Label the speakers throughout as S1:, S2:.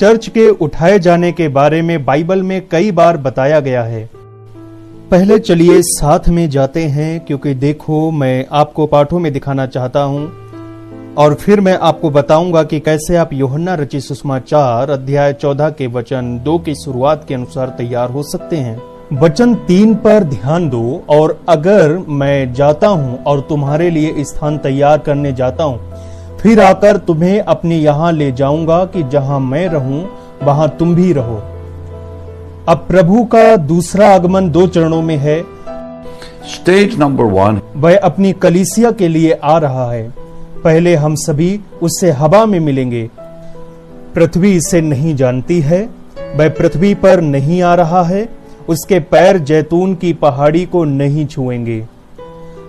S1: Church के उठाए जाने के बारे में बाइबल में कई बार बताया गया है। पहले चलिए साथ में जाते हैं, क्योंकि देखो मैं आपको पाठों में दिखाना चाहता हूं और फिर मैं आपको बताऊंगा कि कैसे आप यूहन्ना रचित सुसमाचार अध्याय 14 के वचन 2 की शुरुआत के अनुसार तैयार हो सकते हैं। वचन 3 पर ध्यान दो, और अगर मैं जाता हूं और तुम्हारे लिए स्थान तैयार करने जाता हूं, फिर आकर तुम्हें अपने यहां ले जाऊंगा कि जहां मैं रहूं वहां तुम भी रहो। अब प्रभु का दूसरा आगमन 2 चरणों में है।
S2: स्टेज नंबर 1,
S1: वह अपनी कलीसिया के लिए आ रहा है। पहले हम सभी उससे हवा में मिलेंगे। पृथ्वी इसे नहीं जानती है, वह पृथ्वी पर नहीं आ रहा है, उसके पैर जैतून की पहाड़ी को नहीं छुएंगे।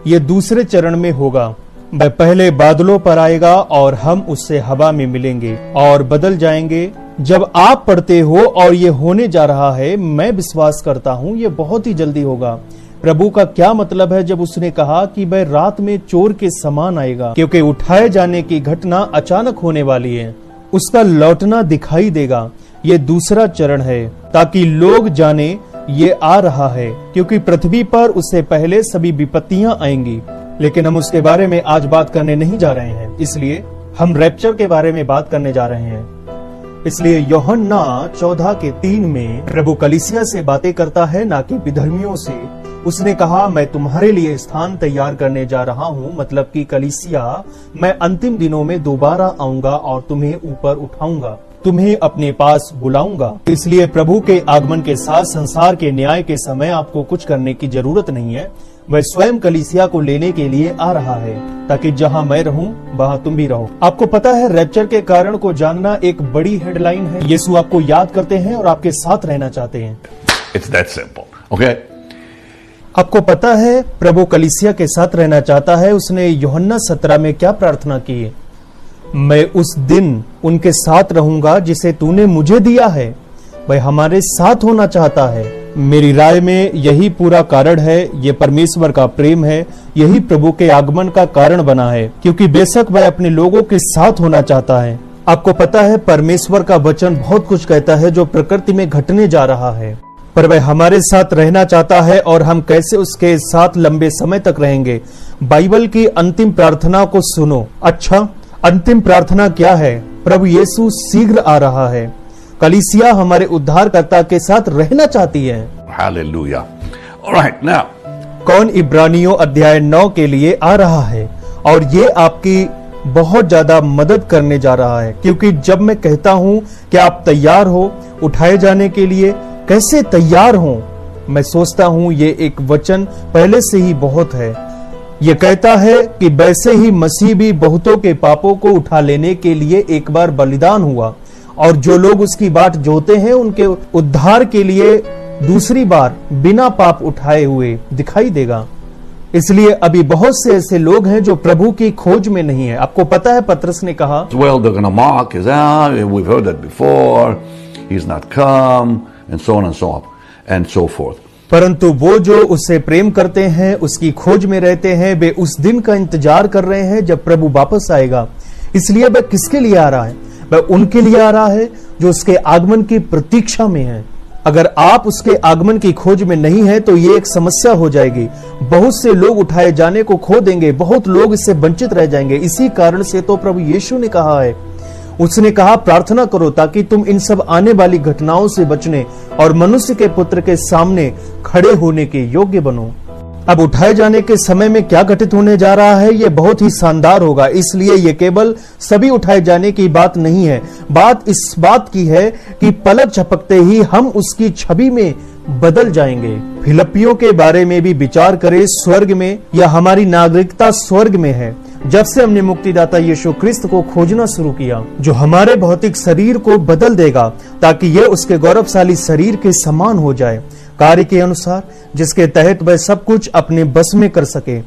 S1: ये दूसरे चरण में होगा। वह पहले बादलों पर आएगा और हम उससे हवा में मिलेंगे और बदल जाएंगे। जब आप पढ़ते हो और ये होने जा रहा है, मैं विश्वास करता हूं ये बहुत ही जल्दी होगा। प्रभु का क्या मतलब है जब उसने कहा कि वह रात में चोर के समान आएगा, क्योंकि उठाए जाने की घटना अचानक होने वाली है। उसका लौटना दिखाई देगा। ये दूसरा चरण है, ताकि लोग जाने ये आ रहा है, क्योंकि पृथ्वी पर उससे पहले सभी विपत्तियां आएंगी। लेकिन हम उसके बारे में आज बात करने नहीं जा रहे हैं, इसलिए हम रैप्चर के बारे में बात करने जा रहे हैं। इसलिए यूहन्ना 14 के 3 में प्रभु कलीसिया से बातें करता है, ना कि विधर्मियों से। उसने कहा, मैं तुम्हारे लिए स्थान तैयार करने जा रहा हूं, मतलब कि कलीसिया, मैं अंतिम दिनों में दोबारा आऊंगा और तुम्हें ऊपर उठाऊंगा, तुम्हें अपने पास बुलाऊंगा। इसलिए प्रभु के आगमन के साथ संसार के न्याय के समय आपको कुछ करने की जरूरत नहीं है। वह स्वयं कलीसिया को लेने के लिए आ रहा है, ताकि जहां मैं रहूं वहां तुम भी रहो। आपको पता है, रैप्चर के कारण को जानना एक बड़ी हेडलाइन है। यीशु आपको याद करते हैं और आपके साथ रहना चाहते हैं।
S2: It's that simple. Okay?
S1: आपको पता है प्रभु कलीसिया के साथ रहना चाहता है। उसने यूहन्ना 17 में क्या प्रार्थना की है? मैं उस दिन उनके साथ रहूंगा जिसे तूने मुझे दिया है। वह हमारे साथ होना चाहता है। मेरी राय में यही पूरा कारण है। ये परमेश्वर का प्रेम है। यही प्रभु के आगमन का कारण बना है, क्योंकि बेशक वह अपने लोगों के साथ होना चाहता है। आपको पता है, परमेश्वर का वचन बहुत कुछ कहता है जो प्रकृति में घटने जा रहा है, पर वह हमारे साथ रहना चाहता है। और हम कैसे उसके साथ लंबे समय तक रहेंगे? बाइबल की अंतिम प्रार्थना को सुनो। अच्छा, अंतिम प्रार्थना क्या है? प्रभु यीशु शीघ्र आ रहा है। कलीसिया हमारे उद्धारकर्ता के साथ रहना चाहती है।
S2: Hallelujah. All right, now.
S1: कौन इब्रानियों अध्याय 9 के लिए आ रहा है, और ये आपकी बहुत ज्यादा मदद करने जा रहा है, क्योंकि जब मैं कहता हूं कि आप तैयार हो उठाए जाने के लिए, कैसे तैयार हो, मैं सोचता हूं ये एक वचन पहले से ही बहुत है। ये कहता है कि वैसे ही मसीह भी बहुतों के पापों को उठा लेने के लिए एक बार बलिदान हुआ, और जो लोग उसकी बाट जोते हैं उनके उद्धार के लिए दूसरी बार बिना पाप उठाए हुए दिखाई देगा। इसलिए अभी बहुत से ऐसे लोग हैं जो प्रभु की खोज में नहीं है। आपको पता है, पतरस ने कहा,
S2: Well, they're going to mock his we've heard that before. He's not come, and so on and so on and so forth.
S1: परंतु वो जो उससे प्रेम करते हैं, उसकी खोज में रहते हैं, वे उस दिन का इंतजार कर रहे हैं जब प्रभु वापस आएगा। इसलिए वह किसके लिए आ रहा है? वह उनके लिए आ रहा है जो उसके आगमन की प्रतीक्षा में है। अगर आप उसके आगमन की खोज में नहीं है तो ये एक समस्या हो जाएगी। बहुत से लोग उठाए जाने को खो देंगे, बहुत लोग इससे वंचित रह जाएंगे। इसी कारण से तो प्रभु यीशु ने कहा है, उसने कहा, प्रार्थना करो ताकि तुम इन सब आने वाली घटनाओं से बचने और मनुष्य के पुत्र के सामने खड़े होने के योग्य बनो। अब उठाए जाने के समय में क्या घटित होने जा रहा है, ये बहुत ही शानदार होगा। इसलिए ये केवल सभी उठाए जाने की बात नहीं है। बात इस बात की है कि पलक झपकते ही हम उसकी छवि में बदल जाएंगे। फिलिप्पियों के बारे में भी विचार करें। स्वर्ग में, या हमारी नागरिकता स्वर्ग में है। जब से हमने मुक्तिदाता यीशु क्रिस्त को खोजना शुरू किया, जो हमारे भौतिक शरीर को बदल देगा ताकि यह उसके गौरवशाली शरीर के समान हो जाए, कार्य के अनुसार, जिसके तहत वह सब कुछ अपने बस में कर सके।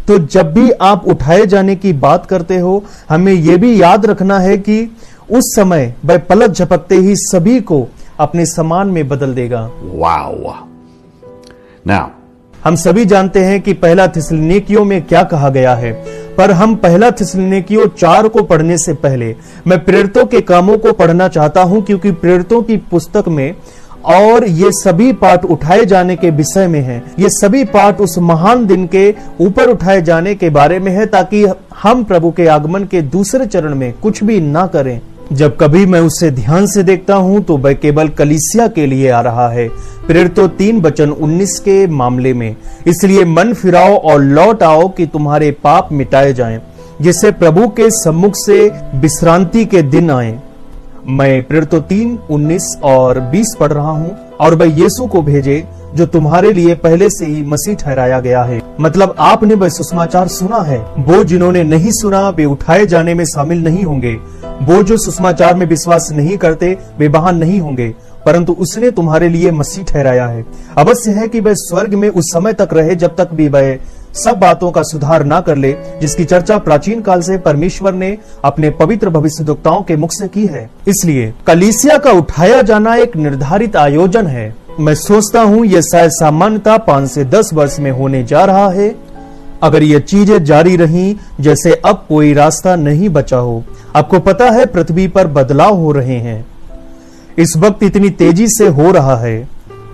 S1: तो जब भी आप उठाए जाने की बात करते हो, हमें यह भी याद रखना है कि उस समय वह पलक झपकते ही सभी को अपने समान में बदल देगा।
S2: Wow. Now,
S1: हम सभी जानते हैं कि पहला थिस्सलुनीकियों में क्या कहा गया है। पर हम पहला थिस्सलुनीकियों 4 को पढ़ने से पहले मैं प्रेरितों के कामों को पढ़ना चाहता हूं, क्योंकि प्रेरितों की पुस्तक में और ये सभी पाठ उठाए जाने के विषय में हैं। ये सभी पाठ उस महान दिन के ऊपर उठाए जाने के बारे में है, ताकि हम प्रभु के आगमन के दूसरे चरण में कुछ भी ना करें। जब कभी मैं उसे ध्यान से देखता हूं तो वह केवल कलीसिया के लिए आ रहा है। प्रेरितों 3:19 के मामले में, इसलिए मन फिराओ और लौट आओ कि तुम्हारे पाप मिटाए जाएं, जिससे प्रभु के सम्मुख से विश्रांति के दिन आए। मैं प्रेरितों 3:19 और 20 पढ़ रहा हूं। और वह यीशु को भेजे जो तुम्हारे लिए पहले से ही मसीह ठहराया गया है। मतलब आपने वह सुसमाचार सुना है। वो जिन्होंने नहीं सुना वे उठाए जाने में शामिल नहीं होंगे। वो जो सुसमाचार में विश्वास नहीं करते वे वहां नहीं होंगे, परंतु उसने तुम्हारे लिए मसीह ठहराया है। अवश्य है कि वह स्वर्ग में उस समय तक रहे जब तक भी वह सब बातों का सुधार ना कर ले, जिसकी चर्चा प्राचीन काल से परमेश्वर ने अपने पवित्र भविष्यद्वक्ताओं के मुख से की है। इसलिए कलीसिया का उठाया जाना एक निर्धारित आयोजन है। मैं सोचता हूँ यह शायद सामान्यतः 5 से 10 वर्ष में होने जा रहा है। अगर ये चीजें जारी रही जैसे अब कोई रास्ता नहीं बचा हो। आपको पता है पृथ्वी पर बदलाव हो रहे हैं, इस वक्त इतनी तेजी से हो रहा है।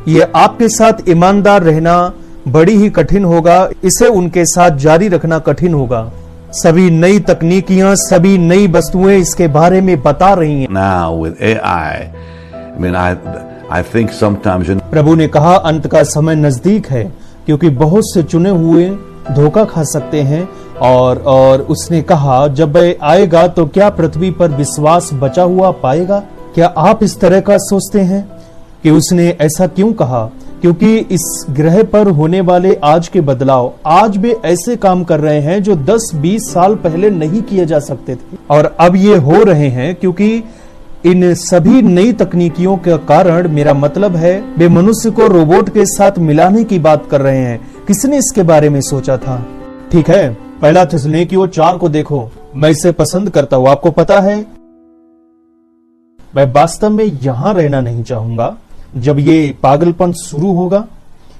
S1: ये आपके साथ ईमानदार रहना बड़ी ही कठिन होगा, इसे उनके साथ जारी रखना कठिन होगा। सभी नई तकनीकियां, सभी नई वस्तुएं इसके बारे में बता रही हैं।
S2: Now with AI, I mean, I think sometimes
S1: प्रभु ने कहा अंत का समय नजदीक है, क्योंकि बहुत से चुने हुए धोखा खा सकते हैं। और उसने कहा जब वह आएगा तो क्या पृथ्वी पर विश्वास बचा हुआ पाएगा? क्या आप इस तरह का सोचते हैं कि उसने ऐसा क्यों कहा? क्योंकि इस ग्रह पर होने वाले आज के बदलाव, आज वे ऐसे काम कर रहे हैं जो 10-20 साल पहले नहीं किए जा सकते थे, और अब ये हो रहे हैं क्योंकि इन सभी नई तकनीकियों के कारण। मेरा मतलब है वे मनुष्य को रोबोट के साथ मिलाने की बात कर रहे हैं। किसने इसके बारे में सोचा था? ठीक है, पहला थिस्सलुनीकियों 4 को देखो। मैं इसे पसंद करता हूं। आपको पता है मैं वास्तव में यहां रहना नहीं चाहूंगा जब ये पागलपन शुरू होगा।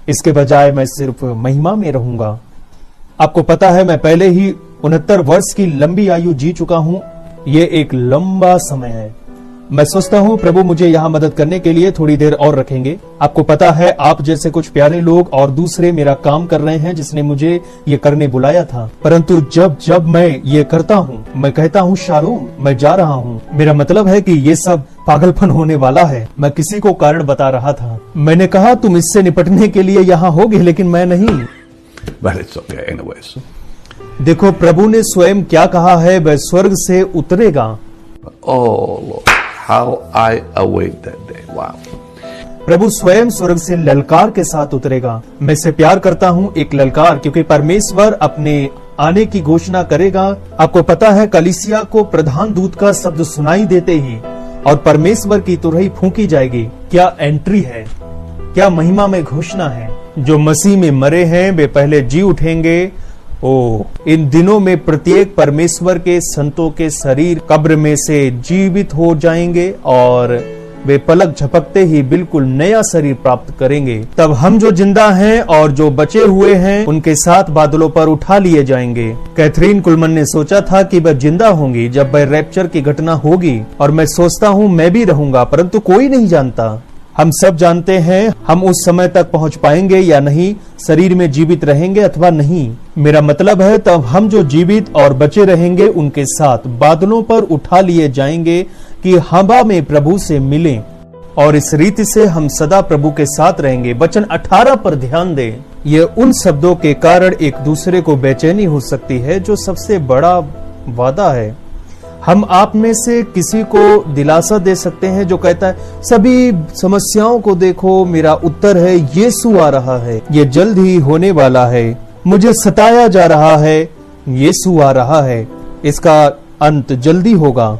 S1: इसके बजाय मैं सिर्फ महिमा में रहूंगा। आपको पता है मैं पहले ही 69 वर्ष की लंबी आयु जी चुका हूं। ये एक लंबा समय है। मैं सोचता हूँ प्रभु मुझे यहाँ मदद करने के लिए थोड़ी देर और रखेंगे। आपको पता है आप जैसे कुछ प्यारे लोग और दूसरे मेरा काम कर रहे हैं जिसने मुझे ये करने बुलाया था, परंतु जब मैं ये करता हूँ मैं कहता हूँ शालोम, मैं जा रहा हूँ। मेरा मतलब है कि ये सब पागलपन होने वाला है। मैं किसी को कारण बता रहा था। मैंने कहा तुम इससे निपटने के लिए यहाँ होगे, लेकिन मैं नहीं।
S2: but it's okay anyways.
S1: देखो प्रभु ने स्वयं क्या कहा है, वह स्वर्ग से उतरेगा।
S2: Oh Lord, how I await that day. Wow.
S1: प्रभु स्वयं स्वर्ग से ललकार के साथ उतरेगा। मैं इसे प्यार करता हूँ, एक ललकार, क्योंकि परमेश्वर अपने आने की घोषणा करेगा। आपको पता है कलीसिया को प्रधान दूत का शब्द सुनाई देते ही और परमेश्वर की तुरही फूंकी जाएगी। क्या एंट्री है, क्या महिमा में घोषणा है। जो मसीह में मरे हैं वे पहले जी उठेंगे। इन दिनों में प्रत्येक परमेश्वर के संतों के शरीर कब्र में से जीवित हो जाएंगे और वे पलक झपकते ही बिल्कुल नया शरीर प्राप्त करेंगे। तब हम जो जिंदा हैं और जो बचे हुए हैं उनके साथ बादलों पर उठा लिए जाएंगे। कैथरीन कुलमन ने सोचा था कि वह जिंदा होंगी जब वह रैप्चर की घटना होगी, और मैं सोचता हूँ मैं भी रहूंगा, परंतु कोई नहीं जानता। हम सब जानते हैं हम उस समय तक पहुंच पाएंगे या नहीं, शरीर में जीवित रहेंगे अथवा नहीं। मेरा मतलब है तब हम जो जीवित और बचे रहेंगे उनके साथ बादलों पर उठा लिए जाएंगे कि हवा में प्रभु से मिलें, और इस रीति से हम सदा प्रभु के साथ रहेंगे। वचन 18 पर ध्यान दें। ये उन शब्दों के कारण एक दूसरे को बेचैनी हो सकती है जो सबसे बड़ा वादा है। हम आप में से किसी को दिलासा दे सकते हैं जो कहता है सभी समस्याओं को देखो, मेरा उत्तर है यीशु आ रहा है, ये जल्द ही होने वाला है। मुझे सताया जा रहा है, यीशु आ रहा है, इसका अंत जल्दी होगा।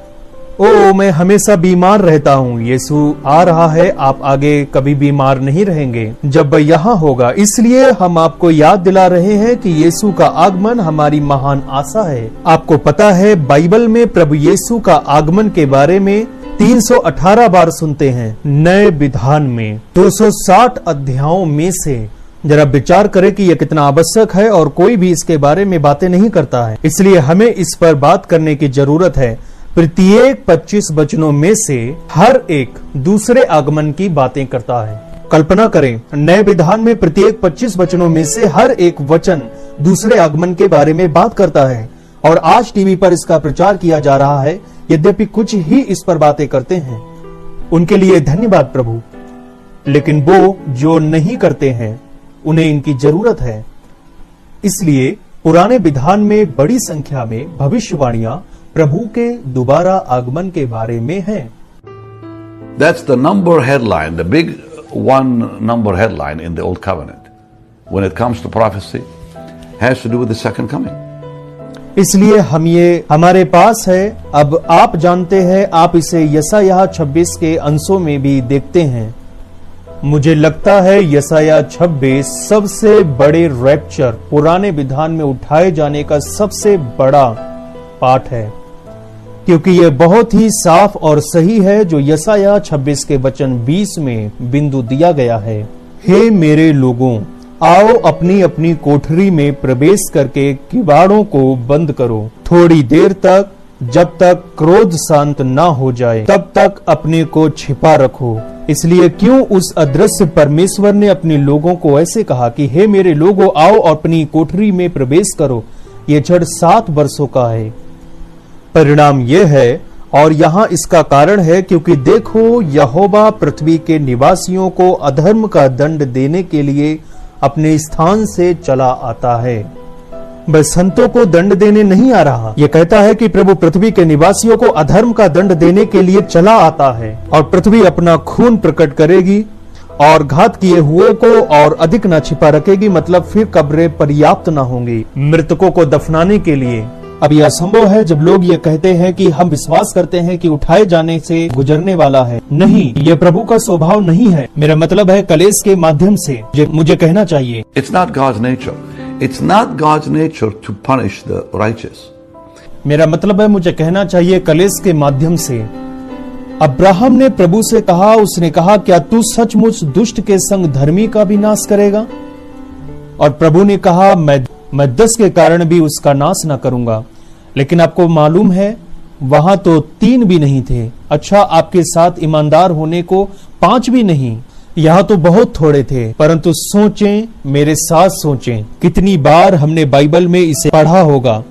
S1: मैं हमेशा बीमार रहता हूँ, यीशु आ रहा है, आप आगे कभी बीमार नहीं रहेंगे जब वह यहाँ होगा। इसलिए हम आपको याद दिला रहे हैं कि यीशु का आगमन हमारी महान आशा है। आपको पता है बाइबल में प्रभु यीशु का आगमन के बारे में 318 बार सुनते हैं। नए विधान में 260 अध्यायों में से जरा विचार करें कि यह कितना आवश्यक है और कोई भी इसके बारे में बातें नहीं करता है। इसलिए हमें इस पर बात करने की जरूरत है। प्रत्येक 25 वचनों में से हर एक दूसरे आगमन की बातें करता है। कल्पना करें, नए विधान में प्रत्येक 25 वचनों में से हर एक वचन दूसरे आगमन के बारे में बात करता है और आज टीवी पर इसका प्रचार किया जा रहा है। यद्यपि कुछ ही इस पर बातें करते हैं, उनके लिए धन्यवाद प्रभु, लेकिन वो जो नहीं करते हैं उन्हें इनकी जरूरत है। इसलिए पुराने विधान में बड़ी संख्या में भविष्यवाणियां प्रभु के दोबारा आगमन के बारे में हैं।
S2: That's the number headline, the big one number headline in the Old Covenant when it comes to prophecy has to do with the second coming.
S1: इसलिए हमारे पास है। अब आप जानते हैं, आप इसे यशायाह 26 के अंशों में भी देखते हैं। मुझे लगता है यशायाह 26 सबसे बड़े रैप्चर, पुराने विधान में उठाए जाने का सबसे बड़ा पाठ है, क्योंकि यह बहुत ही साफ और सही है जो यशायाह 26 के वचन 20 में बिंदु दिया गया है। हे मेरे लोगों, आओ अपनी अपनी कोठरी में प्रवेश करके किवाड़ों को बंद करो। थोड़ी देर तक, जब तक क्रोध शांत ना हो जाए, तब तक अपने को छिपा रखो। इसलिए क्यों उस अदृश्य परमेश्वर ने अपने लोगों को ऐसे कहा कि हे मेरे लोगों, आओ अपनी कोठरी में प्रवेश करो। ये जड़ 7 वर्षों का है। परिणाम यह है, और यहाँ इसका कारण है, क्योंकि देखो यहोवा पृथ्वी के निवासियों को अधर्म का दंड देने के लिए अपने स्थान से चला आता है। वह संतों को दंड देने नहीं आ रहा। यह कहता है कि प्रभु पृथ्वी के निवासियों को अधर्म का दंड देने के लिए चला आता है और पृथ्वी अपना खून प्रकट करेगी और घात किए हुए को और अधिक न छिपा रखेगी। मतलब फिर कब्रें पर्याप्त न होंगी मृतकों को दफनाने के लिए। अब यह संभव है जब लोग ये कहते हैं कि हम विश्वास करते हैं कि उठाए जाने से गुजरने वाला है। नहीं, यह प्रभु का स्वभाव नहीं है। मेरा मतलब है कलेश के माध्यम से मुझे कहना चाहिए।
S2: It's not God's nature. It's not God's nature to punish the righteous.
S1: मेरा मतलब है मुझे कहना चाहिए कलेश के माध्यम से। अब्राहम ने प्रभु से कहा, उसने कहा, क्या तू सचमुच दुष्ट के संग धर्मी का भी नाश करेगा? और प्रभु ने कहा, मैं 10 के कारण भी उसका नाश न करूंगा। लेकिन आपको मालूम है वहां तो 3 भी नहीं थे। अच्छा, आपके साथ ईमानदार होने को 5 भी नहीं, यहाँ तो बहुत थोड़े थे। परंतु सोचें, मेरे साथ सोचें, कितनी बार हमने बाइबल में इसे पढ़ा होगा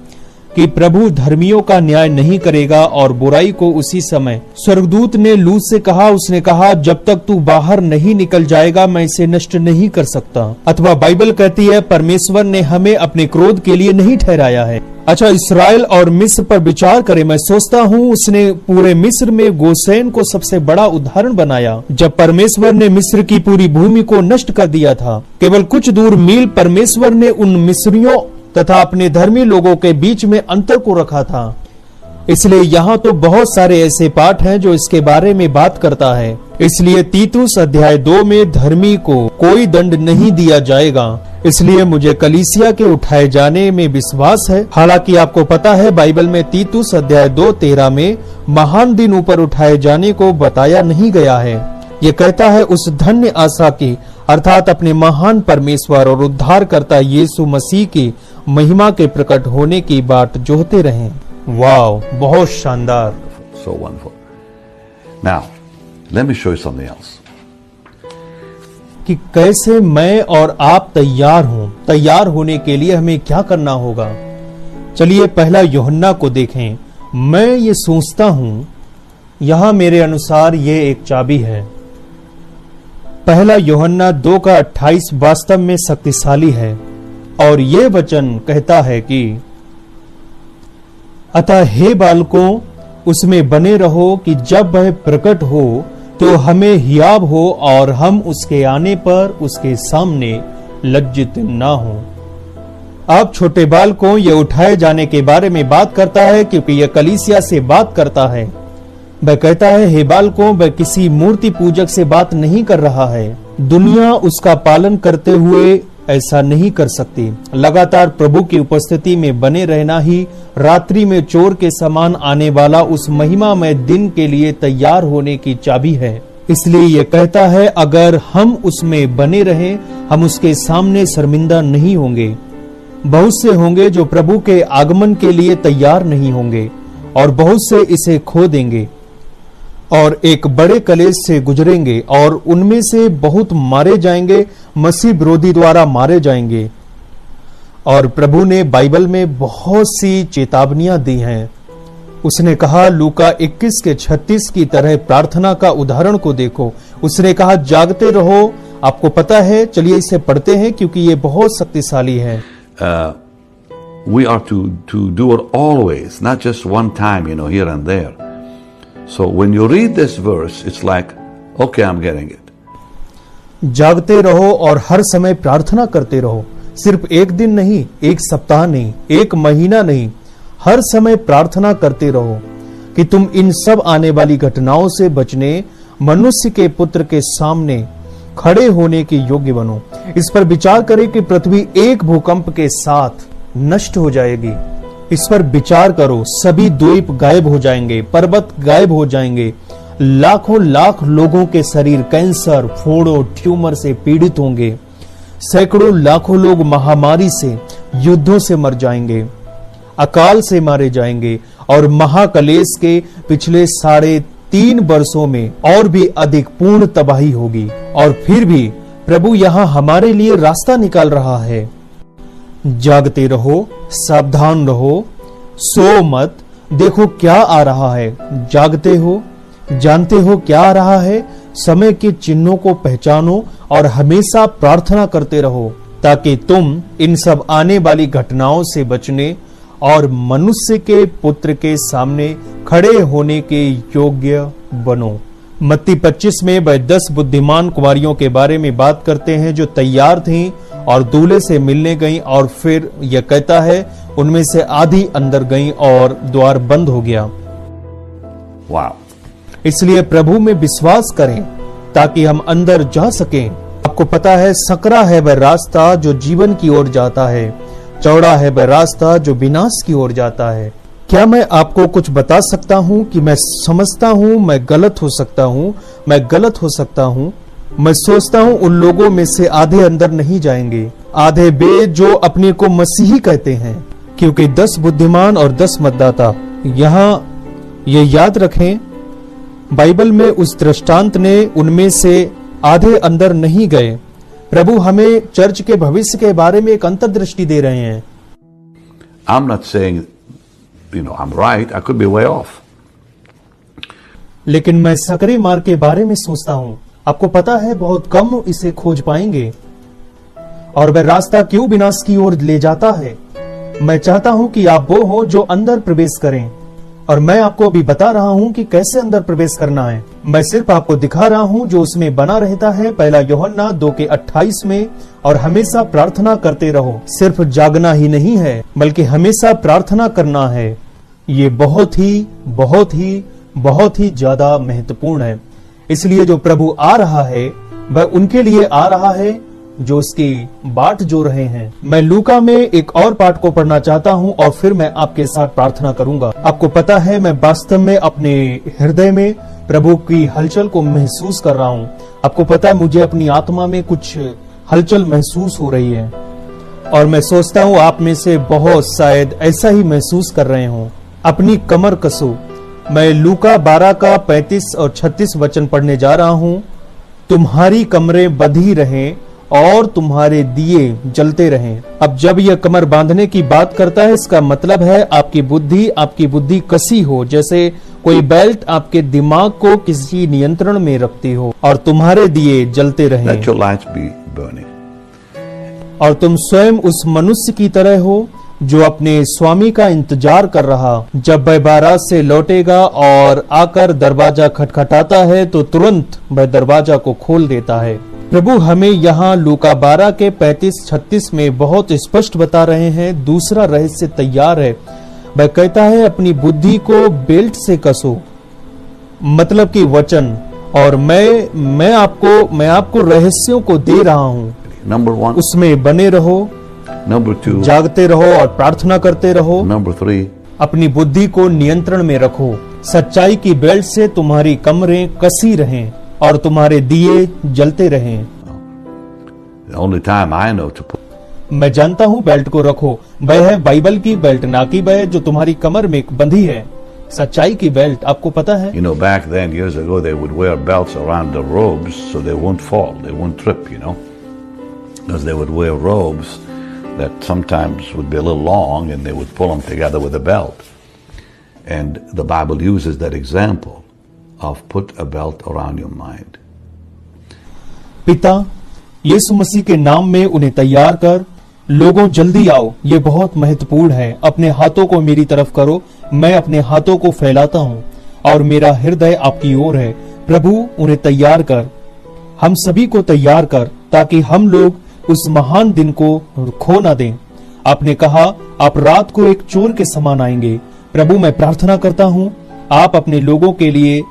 S1: कि प्रभु धर्मियों का न्याय नहीं करेगा और बुराई को उसी समय। स्वर्गदूत ने लूत से कहा, उसने कहा, जब तक तू बाहर नहीं निकल जाएगा मैं इसे नष्ट नहीं कर सकता। अथवा बाइबल कहती है परमेश्वर ने हमें अपने क्रोध के लिए नहीं ठहराया है। अच्छा, इस्राएल और मिस्र पर विचार करें। मैं सोचता हूँ उसने पूरे मिस्र में गोसेन को सबसे बड़ा उदाहरण बनाया। जब परमेश्वर ने मिस्र की पूरी भूमि को नष्ट कर दिया था, केवल कुछ दूर मील परमेश्वर ने उन मिस्रियों तथा अपने धर्मी लोगों के बीच में अंतर को रखा था। इसलिए यहाँ तो बहुत सारे ऐसे पाठ हैं जो इसके बारे में बात करता है। इसलिए तीतुस अध्याय 2 में धर्मी को कोई दंड नहीं दिया जाएगा। इसलिए मुझे कलीसिया के उठाए जाने में विश्वास है। हालांकि आपको पता है बाइबल में तीतुस अध्याय 2:13 में महान दिन ऊपर उठाए जाने को बताया नहीं गया है। ये कहता है उस धन्य आशा की, अर्थात अपने महान परमेश्वर और उद्धारकर्ता यीशु मसीह की महिमा के प्रकट होने की बाट जोहते रहें। वाव, बहुत शानदार।
S2: So wonderful. Now, let me show you something else.
S1: कि कैसे मैं और आप तैयार हों। तैयार होने के लिए हमें क्या करना होगा? चलिए पहला यूहन्ना को देखें। मैं ये सोचता हूं यहां मेरे अनुसार ये एक चाबी है। पहला यूहन्ना 2:28 वास्तव में शक्तिशाली है और ये वचन कहता है कि अतः हे बालकों उसमें बने रहो कि जब वह प्रकट हो तो हमें हियाव हो और हम उसके आने पर उसके सामने लज्जित ना हो। अब छोटे बालकों ये उठाए जाने के बारे में बात करता है क्योंकि यह कलीसिया से बात करता है। वह कहता है हे बालकों, वह किसी मूर्ति पूजक से बात नहीं कर रहा है। दुनिया उसका पालन करते हुए ऐसा नहीं कर सकती। लगातार प्रभु की उपस्थिति में बने रहना ही रात्रि में चोर के समान आने वाला उस महिमामय दिन के लिए तैयार होने की चाबी है। इसलिए ये कहता है, अगर हम उसमें बने रहें, हम उसके सामने शर्मिंदा नहीं होंगे। बहुत से होंगे जो प्रभु के आगमन के लिए तैयार नहीं होंगे और बहुत से इसे खो देंगे और एक बड़े कलेश से गुजरेंगे और उनमें से बहुत मारे जाएंगे, मसीह विरोधी द्वारा मारे जाएंगे। और प्रभु ने बाइबल में बहुत सी चेतावनियां दी हैं। उसने कहा, लूका 21:36 की तरह प्रार्थना का उदाहरण को देखो। उसने कहा, जागते रहो। आपको पता है, चलिए इसे पढ़ते हैं क्योंकि ये बहुत शक्तिशाली है।
S2: We are to do it always, not just one time, here and there. So when you read this verse, it's like, okay, I'm getting it.
S1: जागते रहो और हर समय प्रार्थना करते रहो। सिर्फ एक दिन नहीं, एक सप्ताह नहीं, एक महीना नहीं, हर समय प्रार्थना करते रहो कि तुम इन सब आने वाली घटनाओं से बचने, मनुष्य के पुत्र के सामने खड़े होने के योग्य बनो। इस पर विचार करें कि पृथ्वी एक भूकंप के साथ नष्ट हो जाएगी। इस पर विचार करो, सभी द्वीप गायब हो जाएंगे, पर्वत गायब हो जाएंगे, लाखों लाख लोगों के शरीर कैंसर, फोड़ों, ट्यूमर से पीड़ित होंगे, सैकड़ों लाखों लोग महामारी से, युद्धों से मर जाएंगे, अकाल से मारे जाएंगे और महाकलेश के पिछले 3.5 वर्षों में और भी अधिक पूर्ण तबाही होगी। और फिर भी प्रभु यहाँ हमारे लिए रास्ता निकाल रहा है। जागते रहो, सावधान रहो, सो मत, देखो क्या आ रहा है। जागते हो, जानते हो क्या आ रहा है। समय के चिन्हों को पहचानो और हमेशा प्रार्थना करते रहो ताकि तुम इन सब आने वाली घटनाओं से बचने और मनुष्य के पुत्र के सामने खड़े होने के योग्य बनो। मत्ती 25 में वह 10 बुद्धिमान कुमारियों के बारे में बात करते हैं जो तैयार थीं और दूल्हे से मिलने गईं, और फिर यह कहता है उनमें से आधी अंदर गईं और द्वार बंद हो गया।
S2: वाह!
S1: इसलिए प्रभु में विश्वास करें ताकि हम अंदर जा सकें। आपको पता है, सकरा है वह रास्ता जो जीवन की ओर जाता है, चौड़ा है वह रास्ता जो विनाश की ओर जाता है। क्या मैं आपको कुछ बता सकता हूं कि मैं समझता हूं मैं गलत हो सकता हूं, मैं गलत हो सकता हूं। मैं सोचता हूं उन लोगों में से आधे अंदर नहीं जाएंगे, आधे वे जो अपने को मसीही कहते हैं, क्योंकि 10 बुद्धिमान और 10 मतदाता। यहाँ ये याद रखें, बाइबल में उस दृष्टांत ने उनमें से आधे अंदर नहीं गए। प्रभु हमें चर्च के भविष्य के बारे में एक अंतर्दृष्टि दे रहे हैं।
S2: I'm not saying, I'm right. I could be way off.
S1: लेकिन मैं सकरे मार्ग के बारे में सोचता हूं। आपको पता है, बहुत कम इसे खोज पाएंगे और वह रास्ता क्यों विनाश की ओर ले जाता है। मैं चाहता हूं कि आप वो हो जो अंदर प्रवेश करें, और मैं आपको अभी बता रहा हूं कि कैसे अंदर प्रवेश करना है। मैं सिर्फ आपको दिखा रहा हूं जो उसमें बना रहता है। 1 यूहन्ना 2:28 में, और हमेशा प्रार्थना करते रहो। सिर्फ जागना ही नहीं है बल्कि हमेशा प्रार्थना करना है। ये बहुत ही बहुत ही बहुत ही ज्यादा महत्वपूर्ण है। इसलिए जो प्रभु आ रहा है वह उनके लिए आ रहा है जो उसकी बाट जो रहे हैं। मैं लूका में एक और पाठ को पढ़ना चाहता हूं और फिर मैं आपके साथ प्रार्थना करूंगा। आपको पता है, मैं वास्तव में अपने हृदय में प्रभु की हलचल को महसूस कर रहा हूं। आपको पता है, मुझे अपनी आत्मा में कुछ हलचल महसूस हो रही है और मैं सोचता हूं आप में से बहुत शायद ऐसा ही महसूस कर रहे हो। अपनी कमर कसो। मैं लूका 12 का 35 और 36 वचन पढ़ने जा रहा हूं। तुम्हारी कमरें बंधी रहें और तुम्हारे दिए जलते रहें। अब जब यह कमर बांधने की बात करता है, इसका मतलब है आपकी बुद्धि कसी हो, जैसे कोई बेल्ट आपके दिमाग को किसी नियंत्रण में रखती हो, और तुम्हारे दिए जलते रहें।
S2: Let your lights be burning.
S1: और तुम स्वयं उस मनुष्य की तरह हो जो अपने स्वामी का इंतजार कर रहा। जब वह बारात से लौटेगा और आकर दरवाजा खटखटाता है तो तुरंत वह दरवाजा को खोल देता है। प्रभु हमें यहाँ लूका 12 के 35-36 में बहुत स्पष्ट बता रहे हैं। दूसरा रहस्य तैयार है। वह कहता है अपनी बुद्धि को बेल्ट से कसो, मतलब कि वचन। और मैं आपको रहस्यों को दे रहा हूँ।
S2: Number 1.
S1: उसमें बने रहो।
S2: Number 2.
S1: जागते रहो और प्रार्थना करते रहो।
S2: Number 3.
S1: अपनी बुद्धि को नियंत्रण में रखो। सच्चाई की बेल्ट से तुम्हारी कमरें कसी रहें। और तुम्हारे दिए जलते रहें।
S2: The only time I know to put
S1: मैं जानता हूँ बेल्ट को रखो, वह है बाइबल की बेल्ट, ना कि वह जो तुम्हारी कमर में बंधी है, सच्चाई की बेल्ट। आपको पता है
S2: You know, back then, years ago, they would wear belts around their robes so they won't fall, they won't trip, you know. Because they would wear robes that sometimes would be a little long and they would pull them together with a belt. And the Bible uses that example of put a belt around your mind.
S1: पिता यीशु मसीह के नाम में उन्हें तैयार कर, लोगों जल्दी आओ, ये बहुत महत्वपूर्ण है। अपने हाथों को मेरी तरफ करो, मैं अपने हाथों को फैलाता हूँ और मेरा हृदय आपकी ओर है। प्रभु उन्हें तैयार कर, हम सभी को तैयार कर, ताकि हम लोग उस महान दिन को खो ना दें। आपने कहा आप रात को एक चोर के समान आएंगे। प्रभु मैं प्रार्थना करता हूँ, आप अपने लोगों के लिए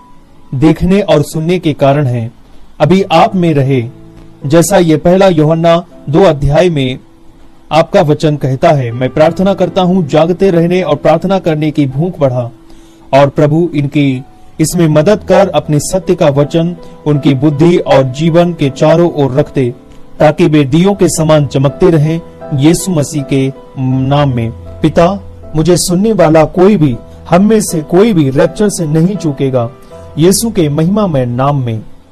S1: देखने और सुनने के कारण हैं। अभी आप में रहे, जैसा ये पहला यूहन्ना 2 अध्याय में आपका वचन कहता है। मैं प्रार्थना करता हूँ जागते रहने और प्रार्थना करने की भूख बढ़ा, और प्रभु इनकी इसमें मदद कर अपने सत्य का वचन उनकी बुद्धि और जीवन के चारों ओर रखते, ताकि वे दियों के समान चमकते रहें, यीशु मसीह के नाम में। पिता मुझे सुनने वाला कोई भी, हम में से कोई भी रैप्चर से नहीं चूकेगा, यीशु के महिमामय नाम में।